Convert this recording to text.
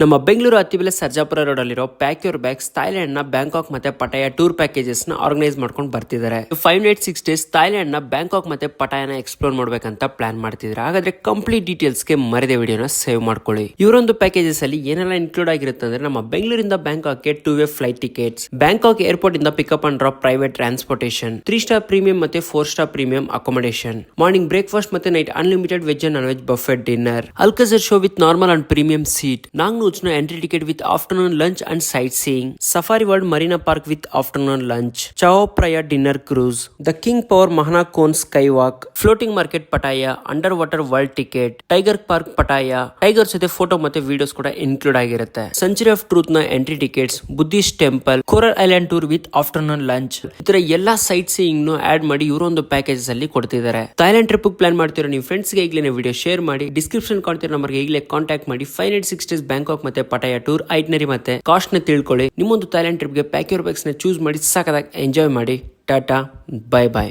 ನಮ್ಮ ಬೆಂಗಳೂರು ಅತ್ತಿಬೆಲೆ ಸರ್ಜಾಪುರ ರೋಡ್ ಅಲ್ಲಿರೋ pack your bags Thailand ನ ಬ್ಯಾಂಕಾಕ್ ಮತ್ತೆ ಪಟಾಯ ಟೂರ್ ಪ್ಯಾಕೇಜಸ್ ನ ಆರ್ಗನೈಸ್ ಮಾಡ್ಕೊಂಡು ಬರ್ತಿದ್ದಾರೆ. 5 nights 6 days ಥೈಲ್ಯಾಂಡ್ ನ ಬ್ಯಾಂಕಾಕ್ ಮತ್ತೆ ಪಟಾಯನ ಎಕ್ಸ್ಪ್ಲೋರ್ ಮಾಡ್ಬೇಕಂತ ಪ್ಲಾನ್ ಮಾಡ್ತಿದ್ದಾರೆ. ಹಾಗಾದ್ರೆ ಕಂಪ್ಲೀಟ್ ಡೀಟೇಲ್ಸ್ ಗೆ ಮರೆದ ವಿಡಿಯೋನ ಸೇವ್ ಮಾಡ್ಕೊಳ್ಳಿ. ಇವರೊಂದು ಪ್ಯಾಕೇಜಸ್ ಅಲ್ಲಿ ಏನೆಲ್ಲ ಇನ್ಕ್ಲೂಡ್ ಆಗಿರುತ್ತೆ ಅಂದ್ರೆ ನಮ್ಮ ಬೆಂಗಳೂರಿಂದ ಬ್ಯಾಂಕಾಕ್ ಗೆ 2 way flight tickets, Bangkok airport ಇಂದ pickup and drop private transportation, 3 star premium ಮತ್ತೆ 4 star premium accommodation, morning breakfast ಮತ್ತೆ night unlimited veg and non veg buffet dinner, Alcazar show with normal and premium seat, ನಾಂಗ್ನೂಚ್ನ entry ticket with afternoon lunch and sightseeing, Safari World Marina Park with afternoon lunch, Chao Phraya dinner cruise, the King Power Mahana Cone skywalk, floating market Pattaya, underwater world ticket, Tiger Park Pattaya, tigers ಜೊತೆ photo ಮತ್ತೆ videos ಕೂಡ include ಆಗಿರುತ್ತೆ. Century of truth ನ entry tickets, Buddhist temple, coral island tour with afternoon lunch, ಇತರ ಎಲ್ಲಾ site seeing ನು add ಮಾಡಿ ಇವರೊಂದು packages ಅಲ್ಲಿ ಕೊಡ್ತಿದ್ದಾರೆ. ಥೈಲ್ಯಾಂಡ್ ಟ್ರಿಪ್ ಪ್ಲಾನ್ ಮಾಡ್ತಿರೋ ನೀವು ಫ್ರೆಂಡ್ಸ್ ಗೆ ಈಗಲೇ ವಿಡಿಯೋ ಶೇರ್ ಮಾಡಿ, ಡಿಸ್ಕ್ರಿಪ್ಷನ್ ಕಾಣ್ತಿರೋ ನಂಬರ್ಗೆ ಈಗಲೇ ಕಾಂಟ್ಯಾಕ್ಟ್ ಮಾಡಿ. 5 nights 6 days ಬ್ಯಾಂಕಾಕ್ ಮತ್ತೆ ಪಟಾಯ ಟೂರ್ ಐಟ್ನರಿ ಮತ್ತೆ ಕಾಸ್ಟ್ ನ ತಿಳ್ಕೊಳ್ಳಿ. ನಿಮ್ಮೊಂದು ಥೈಲ್ಯಾಂಡ್ ಟ್ರಿಪ್ ಗೆ ಪ್ಯಾಕ್ ಯುವರ್ ಬ್ಯಾಗ್ಸ್ ನ ಚೂಸ್ ಮಾಡಿ ಸಖತ್ತಾಗಿ ಎಂಜಾಯ್ ಮಾಡಿ. Tata, bye bye.